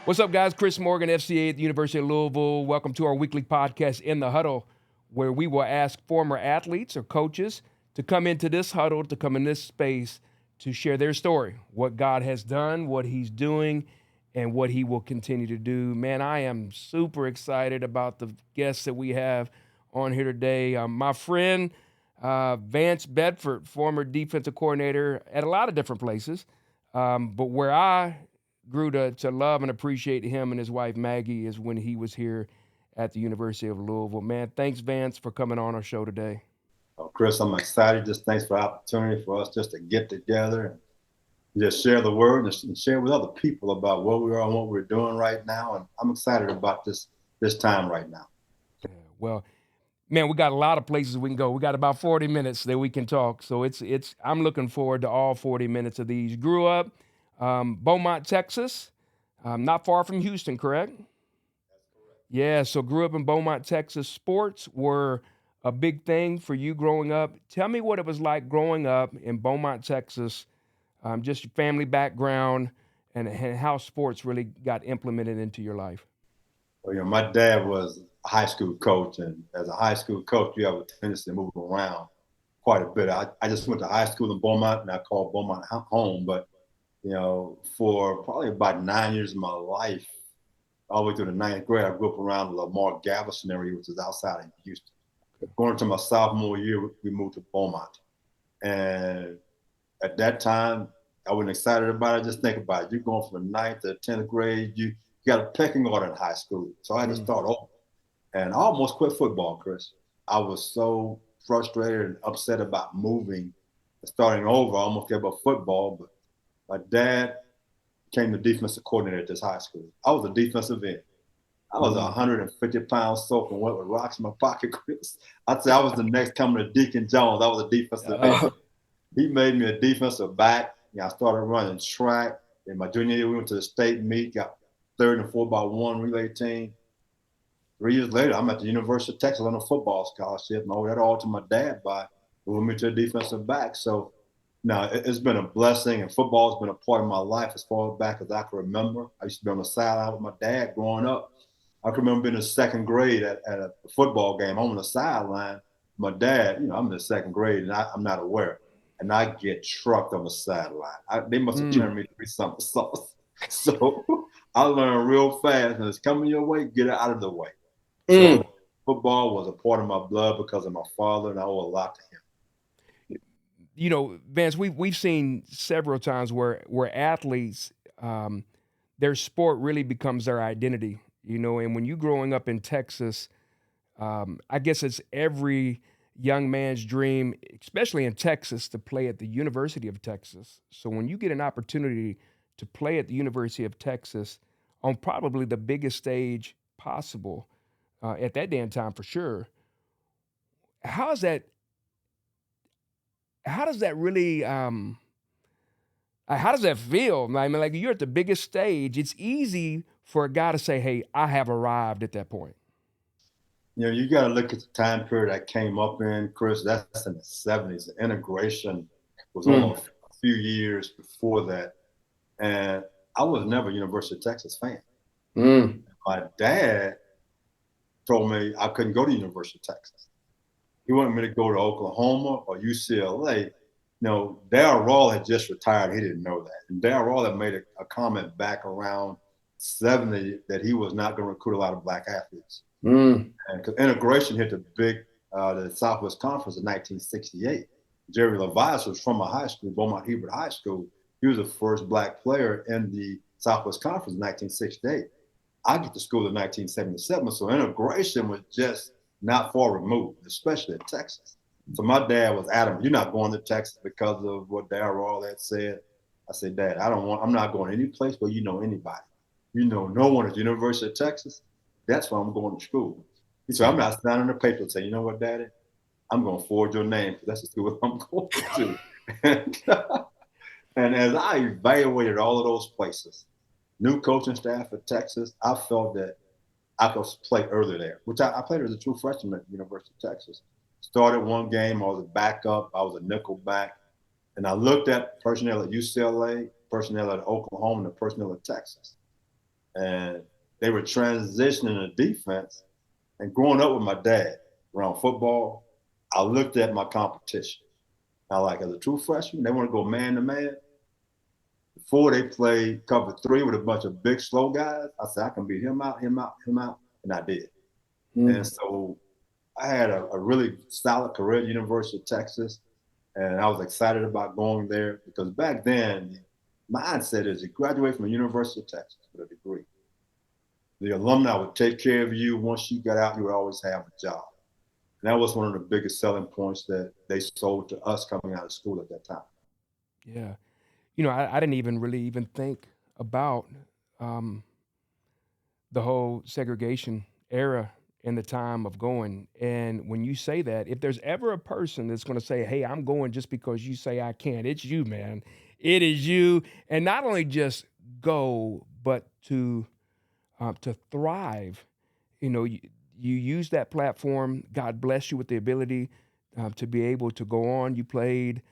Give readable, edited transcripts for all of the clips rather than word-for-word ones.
What's up, guys? Chris Morgan, FCA at the University of Louisville. Welcome to our weekly podcast, In the Huddle, where we will ask former athletes or coaches to come into this huddle, to come in this space to share their story, what God has done, what he's doing, and what he will continue to do. Man, I am super excited about the guests that we have on here today. My friend, Vance Bedford, former defensive coordinator at a lot of different places, but where I grew to love and appreciate him and his wife Maggie is when he was here at the University of Louisville. Man, thanks, Vance, for coming on our show today. Chris, I'm excited. Just thanks for the opportunity for us just to get together and just share the word and share with other people about what we are and what we're doing right now. And I'm excited about this time right now. Yeah, well, man, we got a lot of places we can go. We got about 40 minutes that we can talk. So I'm looking forward to all 40 minutes of these. Grew up Beaumont, Texas, not far from Houston, correct? Yeah, so grew up in Beaumont, Texas. Sports were a big thing for you growing up. Tell me what it was like growing up in Beaumont, Texas, just your family background and how sports really got implemented into your life. Well, my dad was a high school coach, and as a high school coach, you have a tendency to move around quite a bit. I just went to high school in Beaumont, and I called Beaumont home. But for probably about 9 years of my life, all the way through the ninth grade, I grew up around the Lamar Galveston area, which is outside of Houston. Going into my sophomore year, we moved to Beaumont. And at that time, I wasn't excited about it. Just think about it. You're going from the ninth to the 10th grade. You got a pecking order in high school. So I had to start over. And I almost quit football, Chris. I was so frustrated and upset about moving and starting over. I almost gave up football. But my dad became the defensive coordinator at this high school. I was a defensive end. I was 150 pounds soaking wet with rocks in my pocket, Chris. I'd say I was the next coming to Deacon Jones. I was a defensive end. He made me a defensive back. I started running track. In my junior year, we went to the state meet, got third and 4x1 relay team. 3 years later, I'm at the University of Texas on a football scholarship, and I owe that all to my dad by moving me to a defensive back. So now it's been a blessing, and football has been a part of my life as far back as I can remember. I used to be on the sideline with my dad growing up. I can remember being in second grade at a football game. I'm on the sideline. My dad, I'm in the second grade, and I'm not aware. And I get trucked on the sideline. They must have turned me to be something sauce. So I learned real fast, and it's coming your way, get it out of the way. So football was a part of my blood because of my father, and I owe a lot to him. Vance, we've seen several times where athletes, their sport really becomes their identity. And when you're growing up in Texas, I guess it's every young man's dream, especially in Texas, to play at the University of Texas. So when you get an opportunity to play at the University of Texas on probably the biggest stage possible at that damn time for sure, how does that really how does that feel? I mean, like you're at the biggest stage. It's easy for a guy to say, "Hey, I have arrived" at that point. You got to look at the time period I came up in, Chris. That's in the 70s. The integration was almost a few years before that. And I was never a University of Texas fan. My dad told me I couldn't go to University of Texas. He wanted me to go to Oklahoma or UCLA. Darryl Rawl had just retired. He didn't know that. And Darryl Rawl had made a comment back around 70 that he was not going to recruit a lot of black athletes. And because integration hit the Southwest Conference in 1968. Jerry Levias was from a high school, Beaumont Hebert High School. He was the first black player in the Southwest Conference in 1968. I get to school in 1977, so integration was just not far removed, especially in Texas. So my dad was adamant, "You're not going to Texas because of what Darryl Rawl had said." I said, "Dad, I'm not going any place where you know anybody. You know no one at the University of Texas. That's why I'm going to school." He said, "I'm not signing a paper and say, you know what, Daddy? I'm going to forward your name because that's the school I'm going to." And as I evaluated all of those places, new coaching staff at Texas, I felt that I could play earlier there, which I played as a true freshman at the University of Texas. Started one game, I was a backup, I was a nickel back. And I looked at personnel at UCLA, personnel at Oklahoma, and the personnel at Texas. and they were transitioning to defense. And growing up with my dad around football, I looked at my competition. Now, like as a true freshman, they want to go man to man. Before they played cover three with a bunch of big, slow guys, I said, I can beat him out, him out, him out. And I did. And so I had a really solid career at the University of Texas. And I was excited about going there because back then, the mindset is you graduate from the University of Texas with a degree. The alumni would take care of you. Once you got out, you would always have a job. And that was one of the biggest selling points that they sold to us coming out of school at that time. Yeah. I didn't even really even think about um, the whole segregation era in the time of going. And when you say that, if there's ever a person that's going to say, "Hey, I'm going just because you say I can't," it's you, man. It is you, and not only just go, but to thrive. You use that platform. God bless you with the ability to be able to go on. You played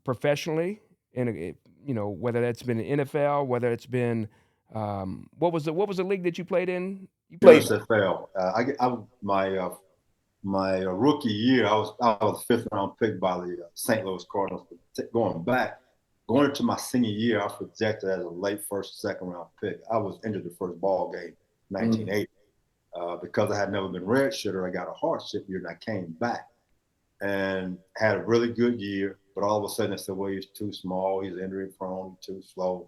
professionally, and whether that's been in NFL, whether it's been what was the league that you played in? You played. USFL. My rookie year, I was a fifth round pick by the St. Louis Cardinals. Going into my senior year, I was projected as a late first, second round pick. I was injured the first ball game, 1980. Because I had never been redshirted, I got a hardship year and I came back and had a really good year. But all of a sudden, they said, well, he's too small, he's injury prone, too slow.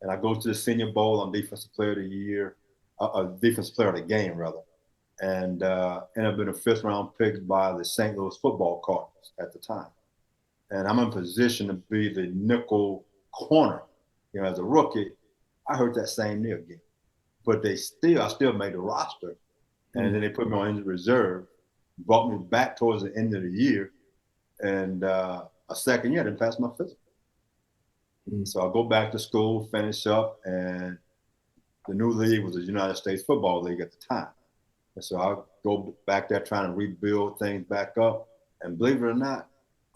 And I go to the Senior Bowl on Defensive Player of the Year, Defensive Player of the Game, rather. And ended up being a fifth round pick by the St. Louis Football Cardinals at the time. And I'm in position to be the nickel corner. As a rookie, I hurt that same knee again. But I still made the roster. And then they put me on injured reserve, brought me back towards the end of the year. And a second year, I didn't pass my physical. So I go back to school, finish up, and the new league was the United States Football League at the time. And so I go back there trying to rebuild things back up. And believe it or not,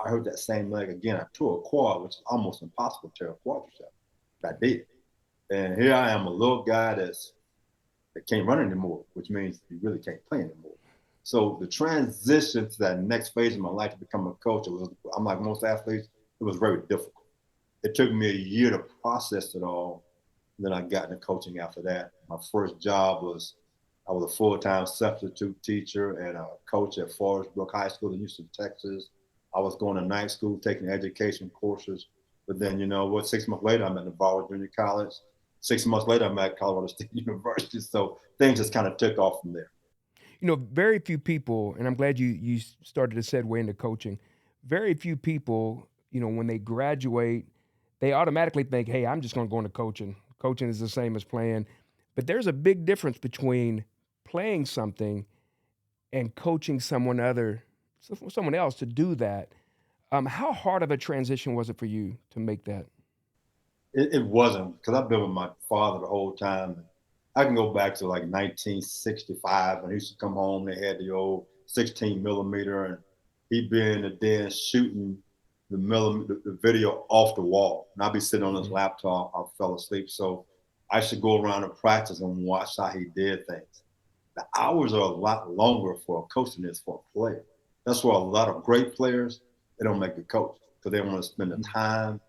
I hurt that same leg again. I tore a quad, which is almost impossible to tear a quadricep. I did. And here I am, a little guy that can't run anymore, which means you really can't play anymore. So the transition to that next phase of my life to become a coach, I'm like most athletes, it was very difficult. It took me a year to process it all. Then I got into coaching after that. My first job I was a full-time substitute teacher and a coach at Forest Brook High School in Houston, Texas. I was going to night school, taking education courses. But then, 6 months later, I'm at Navarro Junior College. 6 months later, I'm at Colorado State University. So things just kind of took off from there. Very few people, and I'm glad you started to segue into coaching. Very few people, when they graduate, they automatically think, "Hey, I'm just going to go into coaching. Coaching is the same as playing." But there's a big difference between playing something and coaching someone else to do that. How hard of a transition was it for you to make that? It wasn't, because I've been with my father the whole time. I can go back to like 1965 when he used to come home. They had the old 16 millimeter, and he'd be in the den shooting the video off the wall. And I'd be sitting on his laptop. I fell asleep. So I should go around and practice and watch how he did things. The hours are a lot longer for a coach than it is for a player. That's why a lot of great players, they don't make the coach because they don't want to spend the time.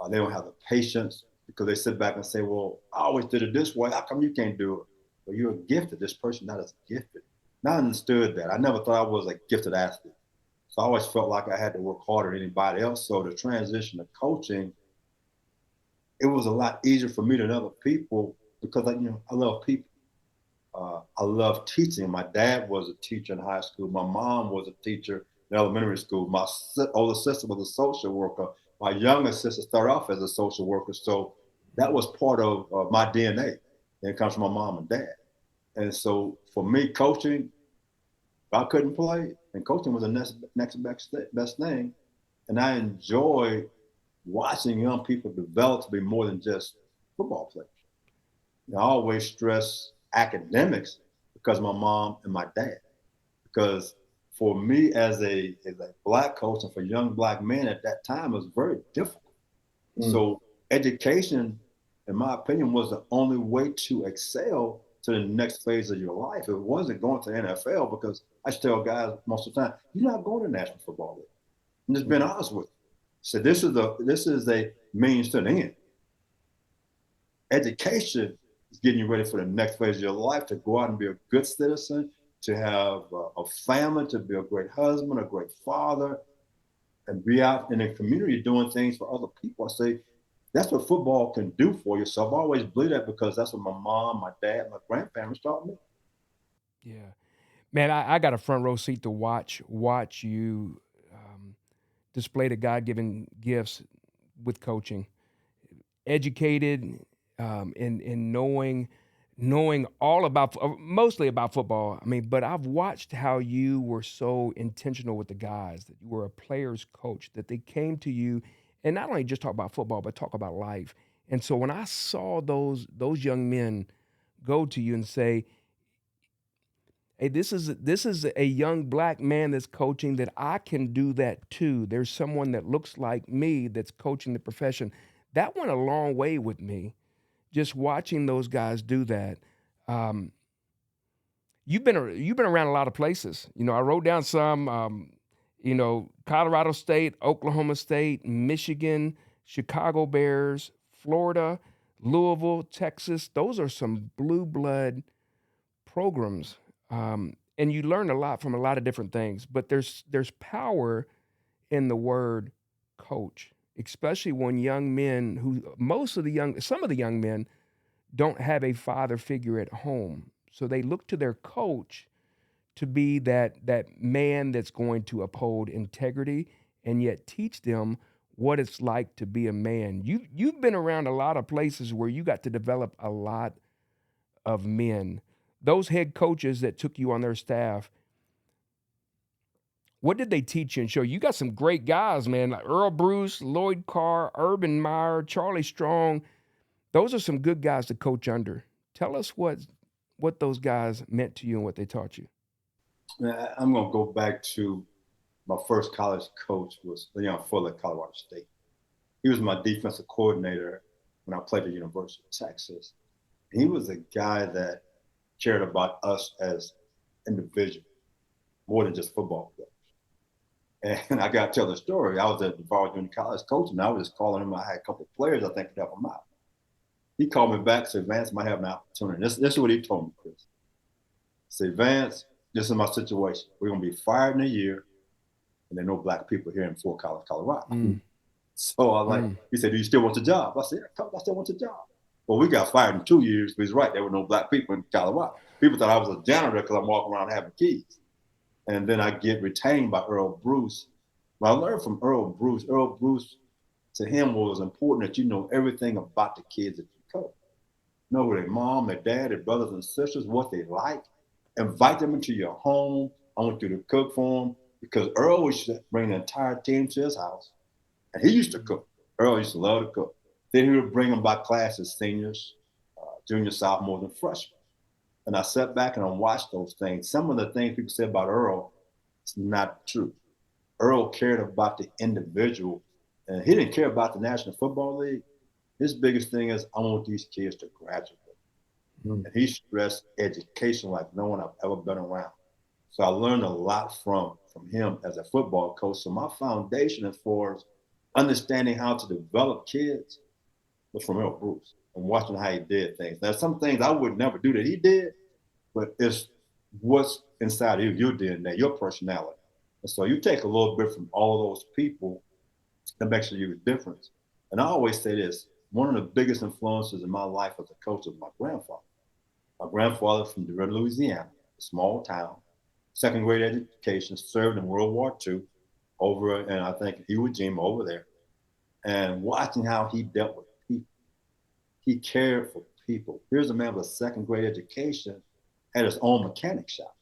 They don't have the patience because they sit back and say, well, I always did it this way. How come you can't do it? Well, you're gifted. This person not as gifted. And I understood that. I never thought I was a gifted athlete. So I always felt like I had to work harder than anybody else. So the transition to coaching, it was a lot easier for me than other people because I love people. I love teaching. My dad was a teacher in high school. My mom was a teacher in elementary school. My older sister was a social worker. My younger sister started off as a social worker. So that was part of my DNA. And it comes from my mom and dad. And so for me, coaching, I couldn't play, and coaching was the next best thing. And I enjoy watching young people develop to be more than just football players. I always stress academics because of my mom and my dad. Because for me as a Black coach and for young Black men at that time, it was very difficult. So education in my opinion, was the only way to excel to the next phase of your life. It wasn't going to the NFL because I tell guys most of the time, you're not going to National Football League. I'm just being honest with you. So this is a means to the end. Education is getting you ready for the next phase of your life to go out and be a good citizen, to have a family, to be a great husband, a great father, and be out in the community doing things for other people. I say that's what football can do for you. So I've always believed that because that's what my mom, my dad, my grandparents taught me. Yeah, man, I got a front row seat to watch you display the God given gifts with coaching, educated in knowing all about mostly about football. I mean, but I've watched how you were so intentional with the guys, that you were a player's coach, that they came to you and not only just talk about football but talk about life. And so when I saw those young men go to you and say, hey, this is a young black man that's coaching, that I can do that too. There's someone that looks like me that's coaching the profession. That went a long way with me, just watching those guys do that. Um, you've been around a lot of places. You know, I wrote down some. Colorado State, Oklahoma State, Michigan, Chicago Bears, Florida, Louisville, Texas. Those are some blue blood programs, and you learn a lot from a lot of different things. But there's power in the word coach, especially when young men who some of the young men don't have a father figure at home, so they look to their coach to be that man that's going to uphold integrity and yet teach them what it's like to be a man. You've been around a lot of places where you got to develop a lot of men. Those head coaches that took you on their staff, what did they teach you and show you? You got some great guys, man, like Earl Bruce, Lloyd Carr, Urban Meyer, Charlie Strong. Those are some good guys to coach under. Tell us what those guys meant to you and what they taught you. I'm going to go back to my first college coach was Leon Fuller at Colorado State. He was my defensive coordinator when I played at the University of Texas. He was a guy that cared about us as individuals more than just football players. And I got to tell the story. I was at Duval Junior College coach, and I was just calling him. I had a couple of players I think could help him out. He called me back and said, Vance, might have an opportunity. This is what he told me, Chris. He said, Vance, this is my situation. We're going to be fired in a year, and there are no black people here in Fort Collins, Colorado. So I was like, he said, do you still want the job? I said, yeah, I still want the job. Well, we got fired in 2 years, but he's right. There were no black people in Colorado. People thought I was a janitor because I'm walking around having keys. And then I get retained by Earl Bruce. Well, I learned from Earl Bruce. Earl Bruce, to him, was important that you know everything about the kids that you coach. Know who their mom, their dad, their brothers and sisters, what they like. Invite them into your home. I want you to cook for them. Because Earl used to bring the entire team to his house. And he used to cook. Earl used to love to cook. Then he would bring them by classes, seniors, junior, sophomores, and freshmen. And I sat back and I watched those things. Some of the things people said about Earl, it's not true. Earl cared about the individual, and he didn't care about the National Football League. His biggest thing is, I want these kids to graduate. And he stressed education like no one I've ever been around. So I learned a lot from him as a football coach. So my foundation as far as understanding how to develop kids was from Earl Bruce and watching how he did things. Now, some things I would never do that he did, but it's what's inside of you, your DNA, your personality. And so you take a little bit from all of those people that makes you a difference. And I always say this, one of the biggest influences in my life as a coach was my grandfather. My grandfather from DeRidder, Louisiana, a small town, second grade education, served in World War II over, and I think Iwo Jima over there. And watching how he dealt with people, he cared for people. Here's a man with a second grade education, had his own mechanic shop.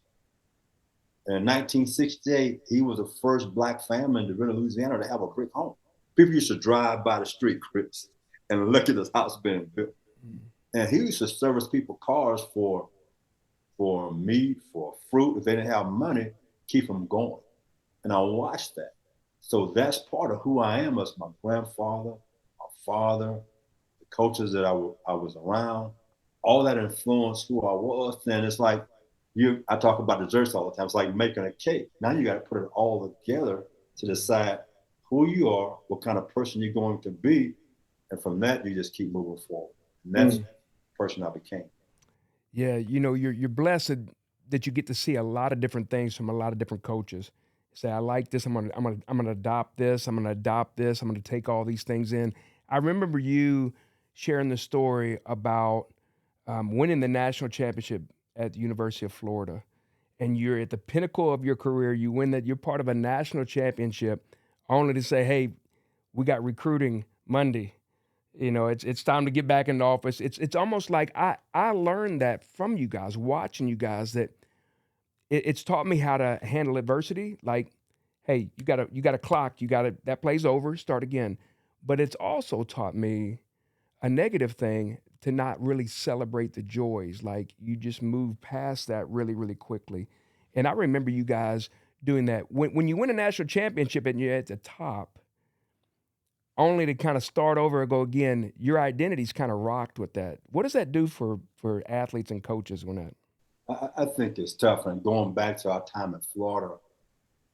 And in 1968, he was the first black family in DeRidder, Louisiana to have a brick home. People used to drive by the street, Chris, and look at his house being built. And he used to service people cars for meat, for fruit. If they didn't have money, keep them going. And I watched that. So that's part of who I am as my grandfather, my father, the coaches that I was around, all that influenced who I was. And it's like I talk about desserts all the time. It's like making a cake. Now you got to put it all together to decide who you are, what kind of person you're going to be, and from that you just keep moving forward. And that's the person I became. Yeah, you're blessed that you get to see a lot of different things from a lot of different coaches. Say, I like this. I'm gonna adopt this. I'm gonna adopt this. I'm gonna take all these things in. I remember you sharing the story about winning the national championship at the University of Florida, and you're at the pinnacle of your career. You win that. You're part of a national championship, only to say, "Hey, we got recruiting Monday. It's time to get back in the office." It's almost like I learned that from you guys, watching you guys, that it's taught me how to handle adversity. Like, hey, you got a clock, that play's over, start again. But it's also taught me a negative thing, to not really celebrate the joys. Like, you just move past that really, really quickly. And I remember you guys doing that. When you win a national championship and you're at the top, only to kind of start over and go again, your identity's kind of rocked with that. What does that do for athletes and coaches when that? I think it's tough. And going back to our time in Florida,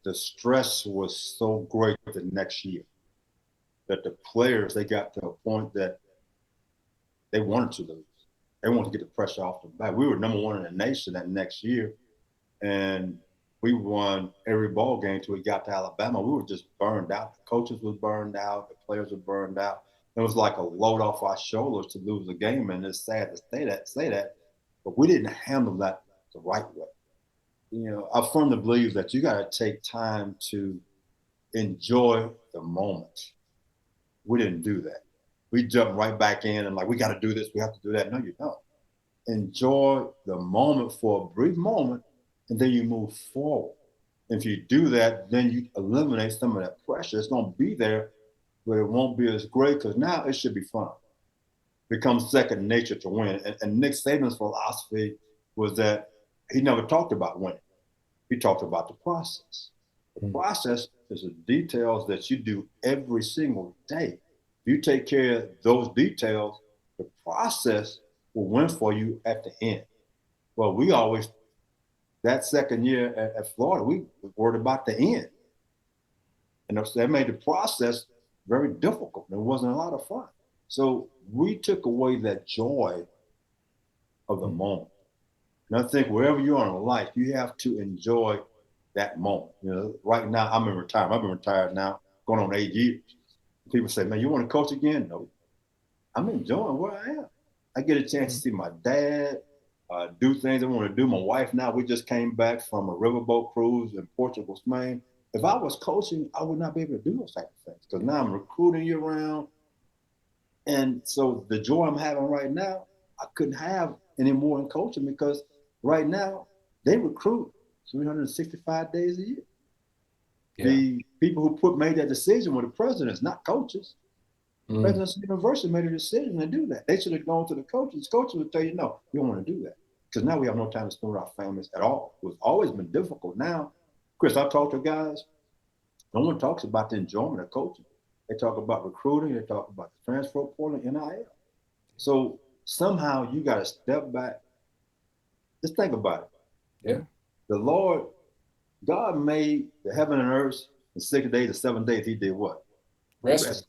the stress was so great the next year that the players, they got to a point that they wanted to lose. They wanted to get the pressure off them back. We were number one in the nation that next year, and we won every ball game until we got to Alabama. We were just burned out. The coaches was burned out. The players were burned out. It was like a load off our shoulders to lose the game, and it's sad to say that, but we didn't handle that the right way. I firmly believe that you got to take time to enjoy the moment. We didn't do that. We jumped right back in and like, we got to do this, we have to do that. No, you don't. Enjoy the moment for a brief moment, and then you move forward. If you do that, then you eliminate some of that pressure. It's going to be there, but it won't be as great because now it should be fun. It becomes second nature to win. And Nick Saban's philosophy was that he never talked about winning. He talked about the process. The process is the details that you do every single day. If you take care of those details, the process will win for you at the end. Well, that second year at Florida, we were worried about the end. And that made the process very difficult. It wasn't a lot of fun. So we took away that joy of the moment. And I think wherever you are in life, you have to enjoy that moment. Right now I'm in retirement. I've been retired now, going on 8 years. People say, "Man, you want to coach again?" No, I'm enjoying where I am. I get a chance to see my dad, do things I want to do. My wife now, we just came back from a riverboat cruise in Portugal, Spain. If I was coaching, I would not be able to do those type of things because now I'm recruiting year round. And so the joy I'm having right now, I couldn't have anymore in coaching because right now they recruit 365 days a year. Yeah. The people who made that decision were the presidents, not coaches. Presidents of the university made a decision to do that. They should have gone to the coaches. Coaches would tell you, no, we don't want to do that. Because now we have no time to spend with our families at all. It's always been difficult. Now, Chris, I talk to guys, no one talks about the enjoyment of coaching. They talk about recruiting, they talk about the transfer portal, NIL. So somehow you got to step back. Just think about it. Yeah. The Lord, God made the heaven and earth in 6 days or 7 days. He did what? Rest.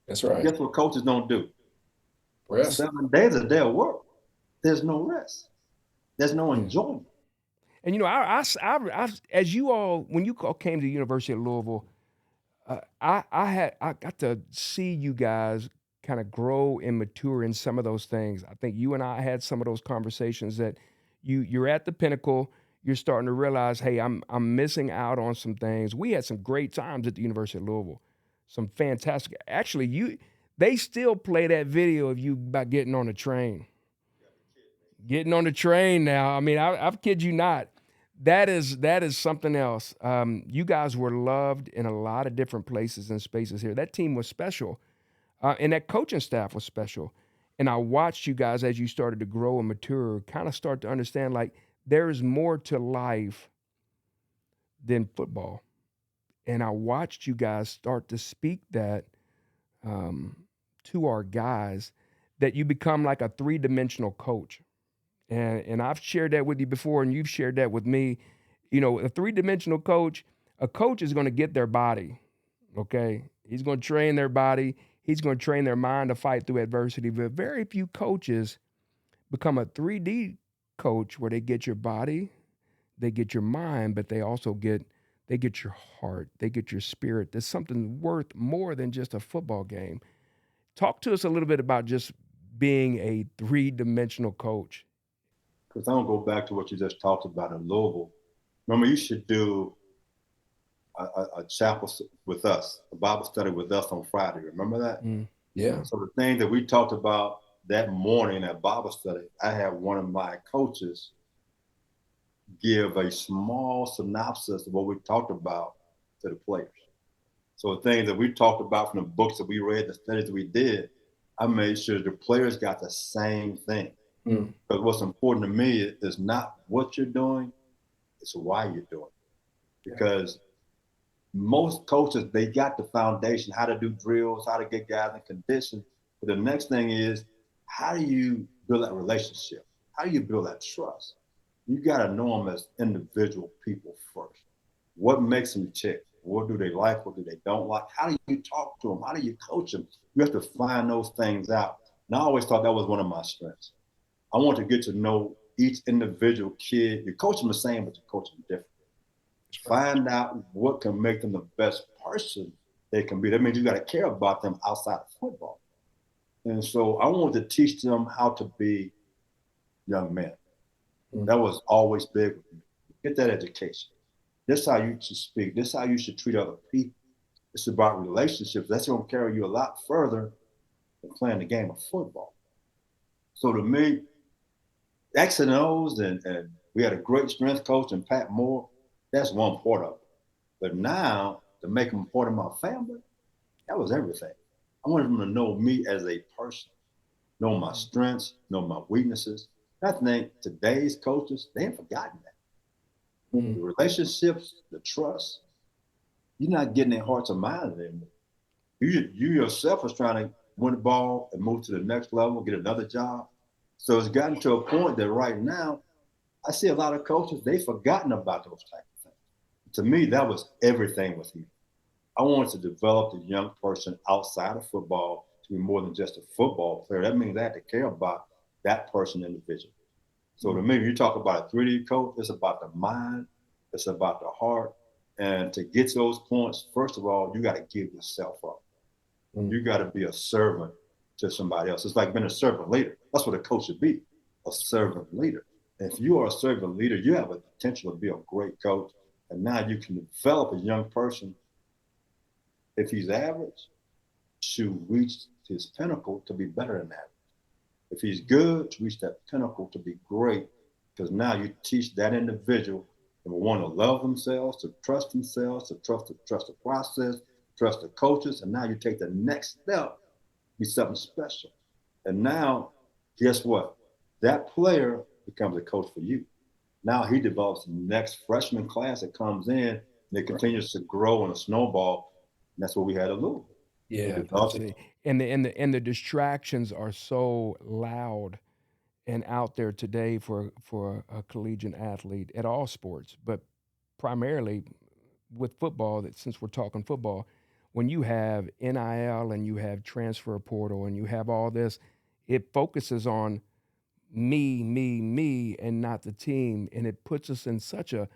That's right. Guess what coaches don't do? Rest. 7 days a day of work. There's no rest. There's no enjoyment. And I as you all, when you came to the University of Louisville, I got to see you guys kind of grow and mature in some of those things. I think you and I had some of those conversations that you're at the pinnacle. You're starting to realize, hey, I'm missing out on some things. We had some great times at the University of Louisville, some fantastic. Actually, they still play that video of you about getting on the train. Getting on the train now. I mean, I kid you not. That is something else. You guys were loved in a lot of different places and spaces here. That team was special, and that coaching staff was special. And I watched you guys as you started to grow and mature, kind of start to understand like there is more to life than football. And I watched you guys start to speak that to our guys, that you become like a three-dimensional coach. And I've shared that with you before, and you've shared that with me. You know, a three-dimensional coach, a coach is going to get their body, okay? He's going to train their body. He's going to train their mind to fight through adversity. But very few coaches become a 3D coach where they get your body, they get your mind, but they also get your heart, they get your spirit. There's something worth more than just a football game. Talk to us a little bit about just being a three-dimensional coach. Because I'm gonna go back to what you just talked about in Louisville. Remember, you should do a chapel with us, a Bible study with us on Friday. Remember that? Yeah. So the thing that we talked about that morning at Bible study, I had one of my coaches give a small synopsis of what we talked about to the players. So the things that we talked about from the books that we read, the studies that we did, I made sure the players got the same thing. Mm. Because what's important to me is not what you're doing, it's why you're doing it. Because most coaches, they got the foundation, how to do drills, how to get guys in condition. But the next thing is, how do you build that relationship? How do you build that trust? You got to know them as individual people first. What makes them tick? What do they like? What do they don't like? How do you talk to them? How do you coach them? You have to find those things out. And I always thought that was one of my strengths. I want to get to know each individual kid. You coach them the same, but you coach them different. Find out what can make them the best person they can be. That means you got to care about them outside of football. And so I wanted to teach them how to be young men. That was always big with me. Get that education. This is how you should speak. This is how you should treat other people. It's about relationships. That's going to carry you a lot further than playing the game of football. So to me, X and O's, and we had a great strength coach in Pat Moore. That's one part of it. But now, to make them part of my family, that was everything. I wanted them to know me as a person, know my strengths, know my weaknesses. I think today's coaches, they ain't forgotten that. The relationships, the trust, you're not getting their hearts and minds anymore. You yourself was trying to win the ball and move to the next level, get another job. So it's gotten to a point that right now, I see a lot of coaches, they've forgotten about those type of things. To me, that was everything with me. I wanted to develop the young person outside of football to be more than just a football player. That means I had to care about that person individually. So to me, when you talk about a 3D coach, it's about the mind, it's about the heart. And to get to those points, first of all, you got to give yourself up. You got to be a servant to somebody else. It's like being a servant leader. That's what a coach should be, a servant leader. And if you are a servant leader, you have a potential to be a great coach. And now you can develop a young person, if he's average, to reach his pinnacle to be better than average. If he's good, to reach that pinnacle to be great, because now you teach that individual to want to love themselves, to trust themselves, to trust the process, trust the coaches, and now you take the next step, be something special. And now, guess what? That player becomes a coach for you. Now he develops the next freshman class that comes in, and it continues to grow in a snowball. And that's what we had at Louisville. Yeah. And the distractions are so loud and out there today for a collegiate athlete at all sports, but primarily with football. That since we're talking football, when you have NIL and you have transfer portal and you have all this, it focuses on me, and not the team, and it puts us in such a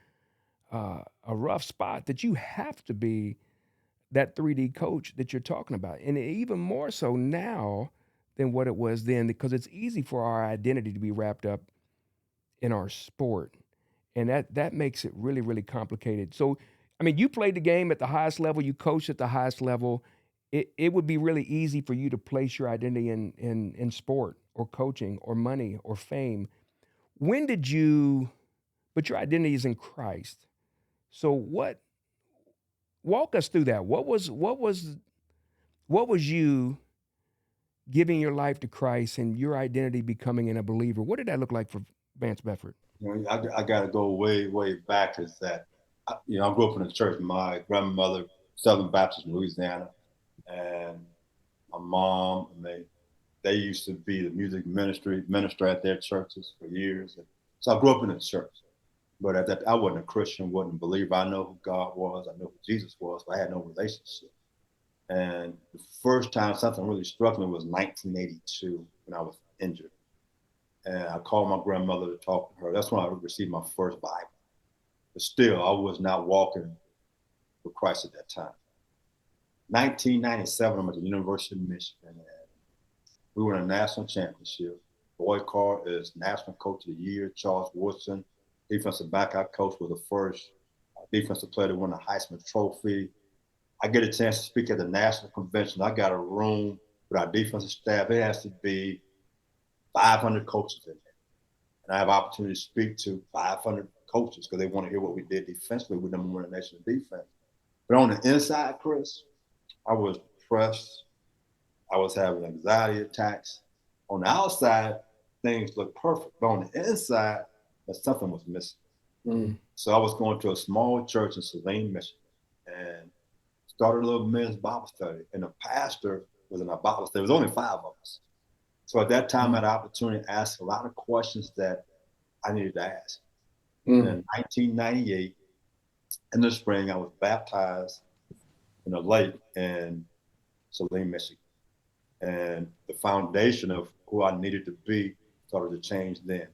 rough spot that you have to be that 3D coach that you're talking about. And even more so now than what it was then, because it's easy for our identity to be wrapped up in our sport. And that makes it really, really complicated. So, I mean, you played the game at the highest level, you coached at the highest level. It would be really easy for you to place your identity in sport or coaching or money or fame. When did you, but your identity is in Christ. So walk us through that. What was you giving your life to Christ and your identity becoming a believer? What did that look like for Vance Bedford? I got to go way, way back. Is that, I grew up in the church. My grandmother, Southern Baptist in Louisiana, and my mom, they used to be the music minister at their churches for years. And so I grew up in the church. But at that, I wasn't a Christian, wasn't a believer. I know who God was, I know who Jesus was, but I had no relationship. And the first time something really struck me was 1982 when I was injured. And I called my grandmother to talk to her. That's when I received my first Bible. But still, I was not walking with Christ at that time. 1997, I'm at the University of Michigan, and we won a national championship. Boyd Carr is National Coach of the Year. Charles Woodson, defensive backup coach, was the first defensive player to win the Heisman Trophy. I get a chance to speak at the national convention. I got a room with our defensive staff. It has to be 500 coaches in there. And I have opportunity to speak to 500 coaches because they want to hear what we did defensively with them winning national defense. But on the inside, Chris, I was depressed. I was having anxiety attacks. On the outside, things looked perfect. But on the inside, something was missing. Mm. So I was going to a small church in Saline, Michigan, and started a little men's Bible study. And the pastor was in our Bible study. There was only 5 of us. So at that time, I had the opportunity to ask a lot of questions that I needed to ask. And in 1998, in the spring, I was baptized in a lake in Saline, Michigan. And the foundation of who I needed to be started to change then.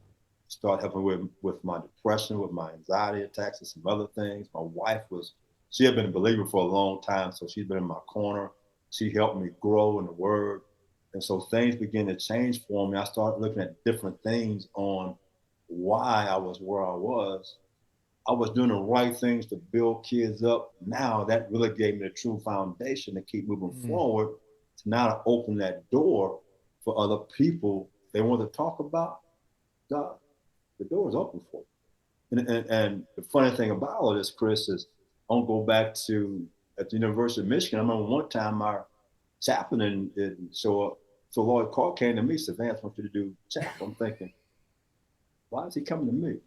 Started helping with my depression, with my anxiety attacks, and some other things. My wife she had been a believer for a long time, so she's been in my corner. She helped me grow in the Word. And so things began to change for me. I started looking at different things on why I was where I was. I was doing the right things to build kids up. Now that really gave me the true foundation to keep moving forward, to now to open that door for other people they want to talk about God. The door is open for you. And the funny thing about all of this, Chris, is I'll go back to at the University of Michigan. I remember one time our chaplain didn't show up. So Lloyd Carr came to me, said, Vance, I want you to do chapel. I'm thinking, why is he coming to me?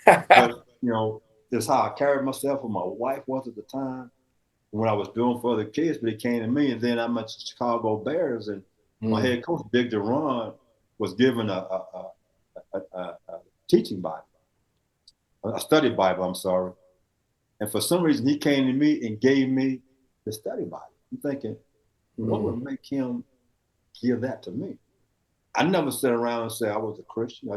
But, it's how I carried myself, who my wife was at the time, what I was doing for other kids, but he came to me. And then I'm at the Chicago Bears, and my head coach, Big Duran, was given a teaching Bible, a study Bible, I'm sorry. And for some reason, he came to me and gave me the study Bible. I'm thinking, what would make him give that to me? I never sat around and said I was a Christian.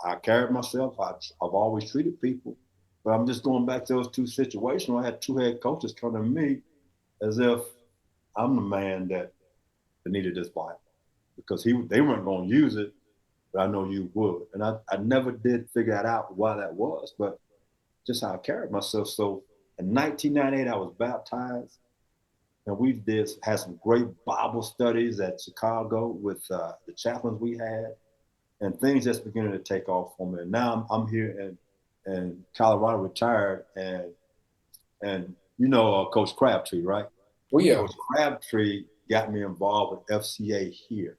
I carried myself. I've always treated people. But I'm just going back to those 2 situations where I had 2 head coaches come to me as if I'm the man that needed this Bible because they weren't going to use it, but I know you would. And I never did figure that out why that was, but just how I carried myself. So in 1998, I was baptized. And we had some great Bible studies at Chicago with the chaplains we had, and things just beginning to take off for me. And now I'm here in Colorado, retired, and Coach Crabtree, right? Oh, yeah. Coach Crabtree got me involved with FCA here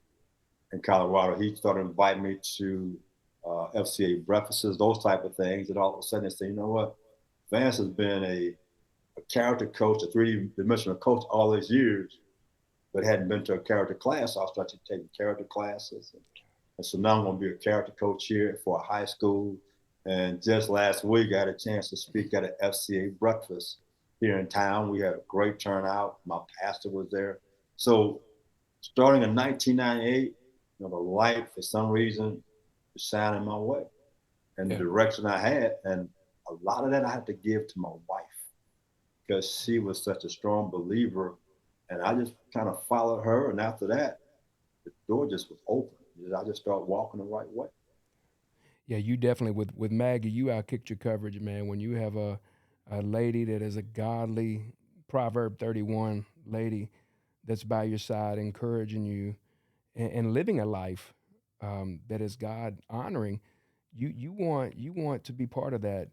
in Colorado. He started inviting me to FCA breakfasts, those type of things, and all of a sudden they say, you know what, Vance has been a character coach, a 3D-dimensional coach all these years, but hadn't been to a character class. So I started taking character classes. And so now I'm going to be a character coach here for a high school. And just last week, I had a chance to speak at an FCA breakfast here in town. We had a great turnout. My pastor was there. So starting in 1998, the light, for some reason, was shining my way. And the direction I had, and a lot of that I had to give to my wife, because she was such a strong believer, and I just kind of followed her. And after that, the door just was open. I just started walking the right way. Yeah, you definitely with Maggie, you outkicked your coverage, man. When you have a lady that is a godly Proverb 31 lady that's by your side, encouraging you and living a life that is God honoring, you want to be part of that.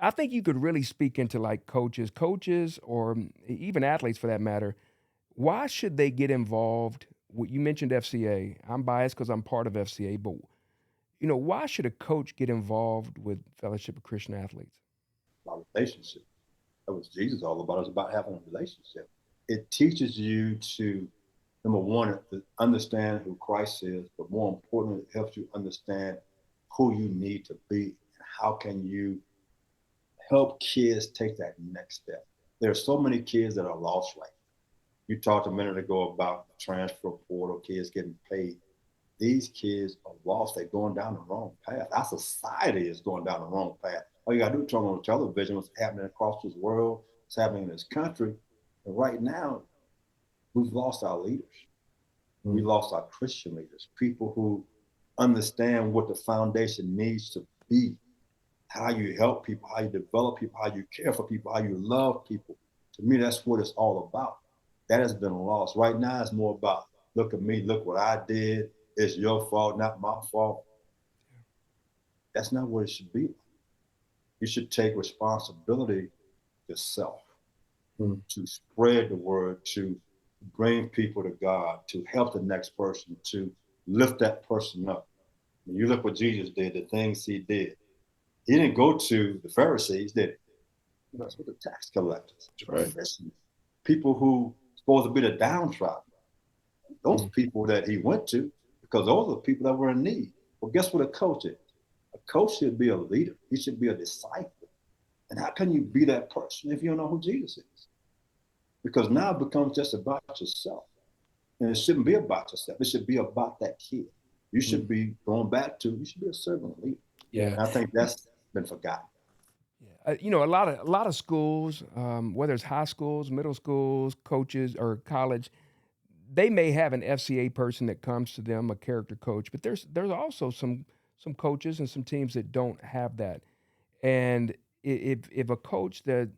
I think you could really speak into like coaches, or even athletes for that matter. Why should they get involved? You mentioned FCA. I'm biased because I'm part of FCA, but why should a coach get involved with Fellowship of Christian Athletes? My relationship. That was Jesus all about. It was about having a relationship. It teaches you to Number one, to understand who Christ is, but more importantly, it helps you understand who you need to be and how can you help kids take that next step. There are so many kids that are lost right now. You talked a minute ago about the transfer portal, kids getting paid. These kids are lost. They're going down the wrong path. Our society is going down the wrong path. All you got to do is turn on television, what's happening across this world, what's happening in this country. And right now, we've lost our leaders. We lost our Christian leaders, people who understand what the foundation needs to be, how you help people, how you develop people, how you care for people, how you love people. To me, that's what it's all about. That has been lost. Right now, it's more about, look at me, look what I did. It's your fault, not my fault. That's not what it should be. You should take responsibility yourself to spread the word, to bring people to God, to help the next person, to lift that person up. When you look what Jesus did, the things he did. He didn't go to the Pharisees, did he? That's what the tax collectors, Right. people who supposed to be the downtrodden. Those people that he went to, because those are the people that were in need. Well, guess what a coach is? A coach should be a leader. He should be a disciple. And how can you be that person if you don't know who Jesus is? Because now it becomes just about yourself. And it shouldn't be about yourself. It should be about that kid. You should be going back to, you should be a servant leader. Yeah. And I think that's been forgotten. You know, a lot of schools, whether it's high schools, middle schools, coaches, or college, they may have an FCA person that comes to them, a character coach, but there's also some coaches and some teams that don't have that. And if a coach that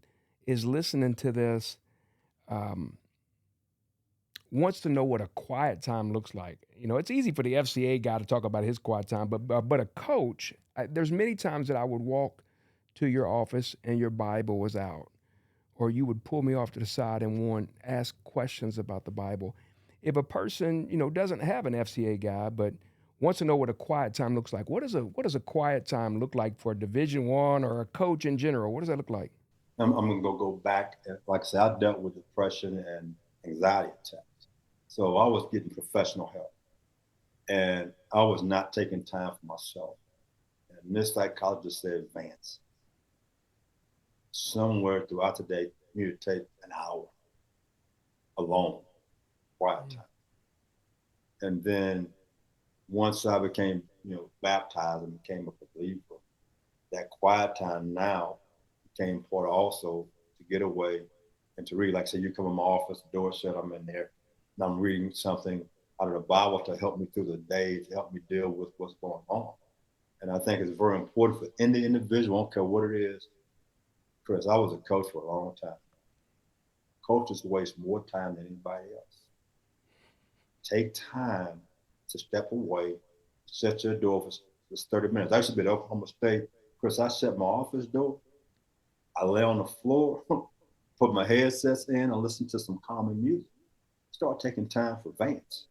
is listening to this wants to know what a quiet time looks like, you know, it's easy for the FCA guy to talk about his quiet time, but a coach, there's many times that I would walk to your office and your Bible was out, or you would pull me off to the side and ask questions about the Bible. If a person, you know, doesn't have an FCA guy but wants to know what a quiet time looks like, what does a quiet time look like for a Division One or a coach in general? What does that look like? I'm going to go back. Like I said, I dealt with depression and anxiety attacks. So I was getting professional help. And I was not taking time for myself. And this psychologist said, Vance, somewhere throughout the day, you need to take an hour alone, quiet time. And then once I became, baptized and became a believer, that quiet time now became part also to get away and to read. Like, say, you come in my office, the door shut, I'm in there, and I'm reading something out of the Bible to help me through the day, to help me deal with what's going on. And I think it's very important for any individual, I don't care what it is. Chris, I was a coach for a long time. Coaches waste more time than anybody else. Take time to step away, shut your door for just 30 minutes. I used to be at Oklahoma State. Chris, I shut my office door. I lay on the floor, put my headsets in, and listen to some calming music. Start taking time for Vance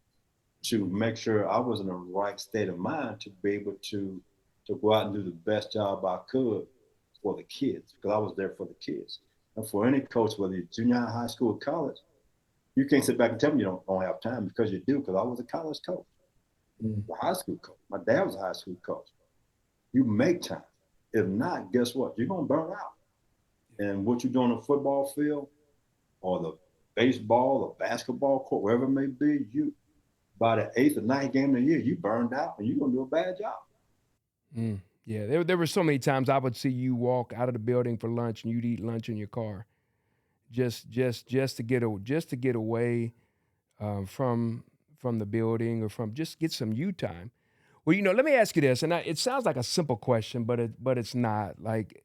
to make sure I was in the right state of mind to be able to go out and do the best job I could for the kids, because I was there for the kids. And for any coach, whether you're junior high, high school, or college, you can't sit back and tell me you don't have time, because you do, because I was a college coach, a high school coach. My dad was a high school coach. You make time. If not, guess what? You're going to burn out. And what you do on the football field or the baseball or basketball court, wherever it may be, you by the 8th or 9th game of the year, you burned out and you're going to do a bad job. Yeah, there were so many times I would see you walk out of the building for lunch and you'd eat lunch in your car, just to get away from the building, or from just get some you time. Well, let me ask you this, and it sounds like a simple question, but it's not, like,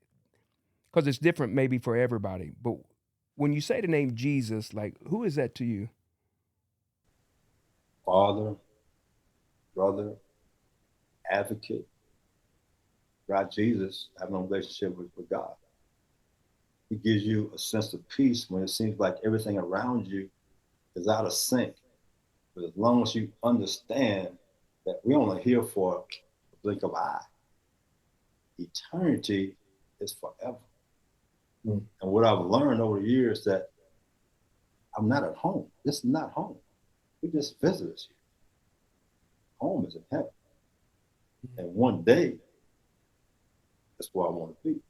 because it's different maybe for everybody. But when you say the name Jesus, like, who is that to you? Father, brother, advocate. God, Jesus, having a relationship with God. He gives you a sense of peace when it seems like everything around you is out of sync. But as long as you understand that we're only here for a blink of an eye, eternity is forever. And what I've learned over the years that I'm not at home. This is not home. We just visitors here. Home is in heaven. And one day, that's where I want to be.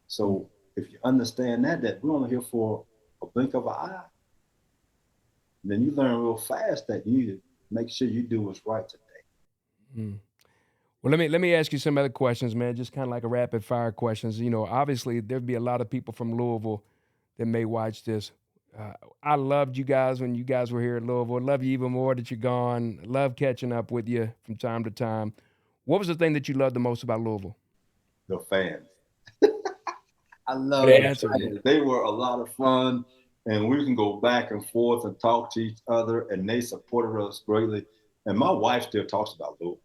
So if you understand that we're only here for a blink of an eye, then you learn real fast that you need to make sure you do what's right today. Mm. Well, let me ask you some other questions, man. Just kind of like a rapid fire questions. You know, obviously there'd be a lot of people from Louisville that may watch this. I loved you guys when you guys were here at Louisville. Love you even more that you're gone. Love catching up with you from time to time. What was the thing that you loved the most about Louisville? The fans. I Good love the answer. fans. They were a lot of fun, and we can go back and forth and talk to each other, and they supported us greatly. And my wife still talks about Louisville.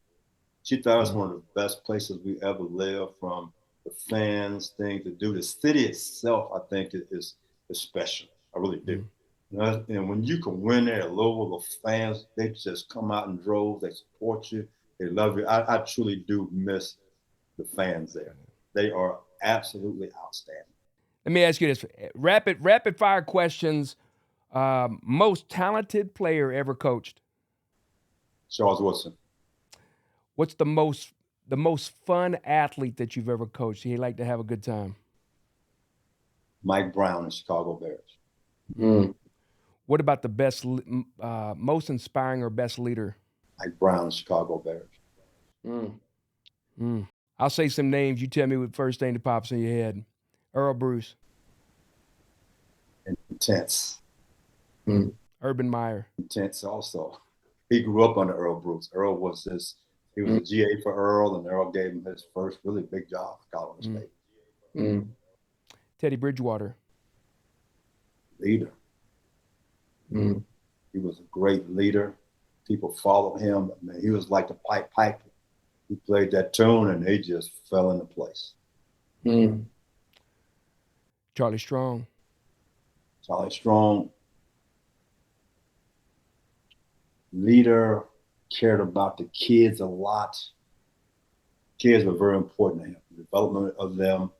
She thought it was one of the best places we ever lived, from the fans, things to do. The city itself, I think, is special. I really do. Mm. You know, and when you can win there at Louisville, the fans, they just come out in droves. They support you. They love you. I truly do miss the fans there. They are absolutely outstanding. Let me ask you this: rapid fire questions. Most talented player ever coached. Charles Woodson, What's the most fun athlete that you've ever coached? He like to have a good time. Mike Brown in Chicago Bears, Mm. What about the most inspiring or best leader? Mike Brown in Chicago Bears. Mm. Mm. I'll say some names. You tell me what first thing that pops in your head. Earl Bruce, Intense, Mm. Urban Meyer, intense also. He grew up under Earl Brooks. Earl was he was Mm. a GA for Earl, and Earl gave him his first really big job at Colorado mm. State. Mm. Teddy Bridgewater, Leader. Mm. He was a great leader. People followed him. I mean, he was like the piper. He played that tune, and they just fell into place. Mm. Charlie Strong, Charlie Strong, leader, cared about the kids a lot. Kids were very important to him. The development of them,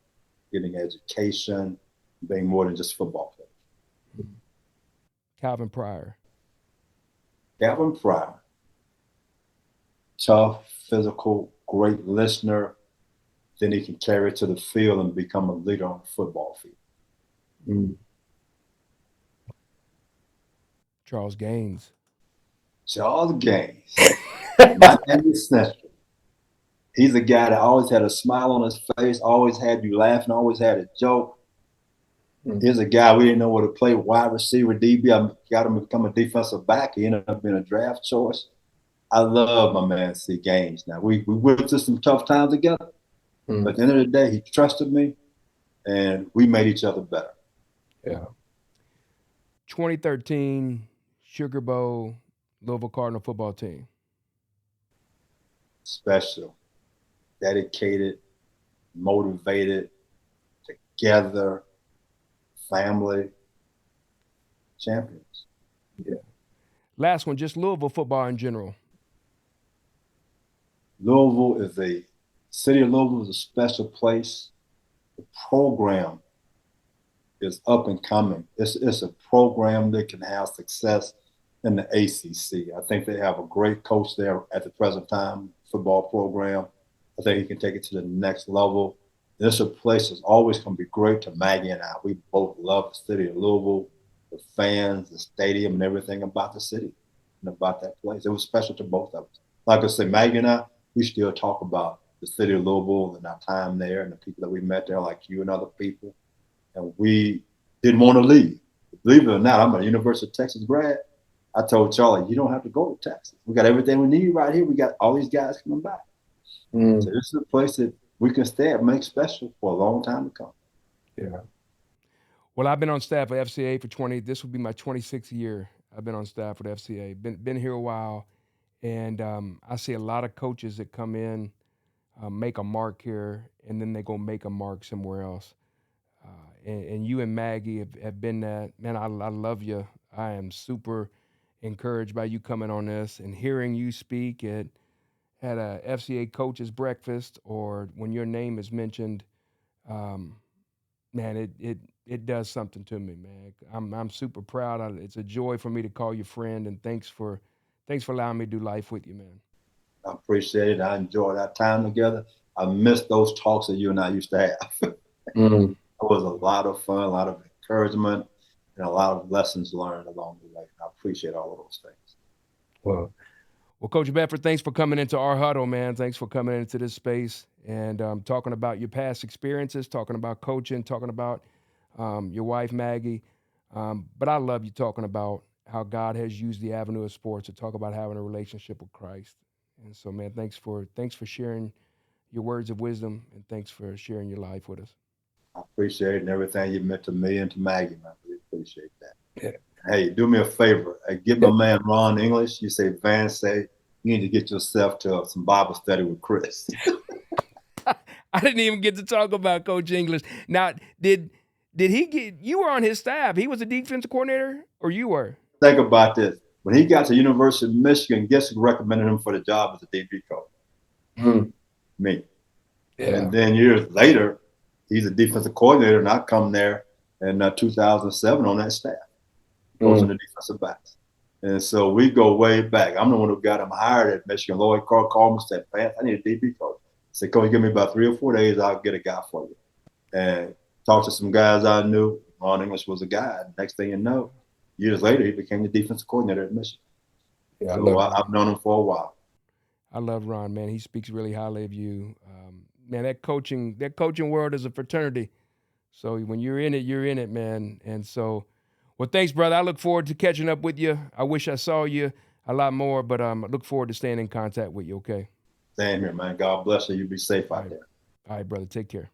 getting education, being more than just football players. Calvin Pryor, Gavin Pryor, tough, physical, great listener. Then he can carry it to the field and become a leader on the football field. Mm. Charles Gaines. Charles Gaines, Miami Central. He's a guy that always had a smile on his face, always had you laughing, always had a joke. Mm. Here's a guy we didn't know where to play, wide receiver, DB. I got him to become a defensive back. He ended up being a draft choice. I love my man C Gaines. Now we went through some tough times together, but at Mm. the end of the day, he trusted me, and we made each other better. Yeah. 2013 Sugar Bowl Louisville Cardinal football team. Special, dedicated, motivated, together, family, champions. Last one, just Louisville football in general. Louisville is a city of Louisville is a special place. The program is up and coming. It's a program that can have success in the ACC. I think they have a great coach there at the present time, football program. I think he can take it to the next level. This is a place that's always going to be great to Maggie and I. We both love the city of Louisville, the fans, the stadium, and everything about the city and about that place. It was special to both of us. Like I said, Maggie and I, we still talk about the city of Louisville and our time there and the people that we met there, like you and other people. And we didn't want to leave. Believe it or not, I'm a University of Texas grad. I told Charlie, you don't have to go to Texas. We got everything we need right here. We got all these guys coming back. So Mm. this is a place that we can stay and make special for a long time to come. Yeah. Well, I've been on staff at FCA for 20. This will be my 26th year. I've been on staff with FCA. Been here a while, and I see a lot of coaches that come in, make a mark here, and then they go make a mark somewhere else. And you and Maggie have been that. Man, I love you. I am super encouraged by you coming on this and hearing you speak at a FCA coaches breakfast or when your name is mentioned. Um, man, it does something to me, man. I'm super proud. It's a joy for me to call you friend, and thanks for allowing me to do life with you, man. I appreciate it. I enjoyed our time together. I miss those talks that you and I used to have. Mm. It was a lot of fun, a lot of encouragement, and a lot of lessons learned along the way. I appreciate all of those things. Well, Well, Coach Bedford, thanks for coming into our huddle, man. Thanks for coming into this space and talking about your past experiences, talking about coaching, talking about your wife Maggie. But I love you talking about how God has used the avenue of sports to talk about having a relationship with Christ. And so, man, thanks for sharing your words of wisdom, and thanks for sharing your life with us. I appreciate it and everything you meant to me and to Maggie. I really appreciate that. yeah. Hey, do me a favor. Get my man Ron English. You say, Vance, say, you need to get yourself to some Bible study with Chris. I didn't even get to talk about Coach English. Now, did he get? You were on his staff. He was a defensive coordinator, or you were? Think about this. When he got to University of Michigan, guess who recommended him for the job as a DB coach? Mm. Me. Yeah. And then years later, he's a defensive coordinator, and I come there in 2007 on that staff, coaching the defensive backs. And so we go way back. I'm the one who got him hired at Michigan. Lloyd Carr called me and said, Vance, I need a DB coach. I said, Coach, give me about 3 or 4 days, I'll get a guy for you. And talked to some guys I knew. Ron English was a guy. Next thing you know, years later, he became the defensive coordinator at Michigan. Yeah, So I've known him for a while. I love Ron, man. He speaks really highly of you. Man, that coaching world is a fraternity. So when you're in it, man. And so, well, thanks, brother. I look forward to catching up with you. I wish I saw you a lot more, but I look forward to staying in contact with you, okay? Same here, man. God bless you. You be safe out there. All right, brother. Take care.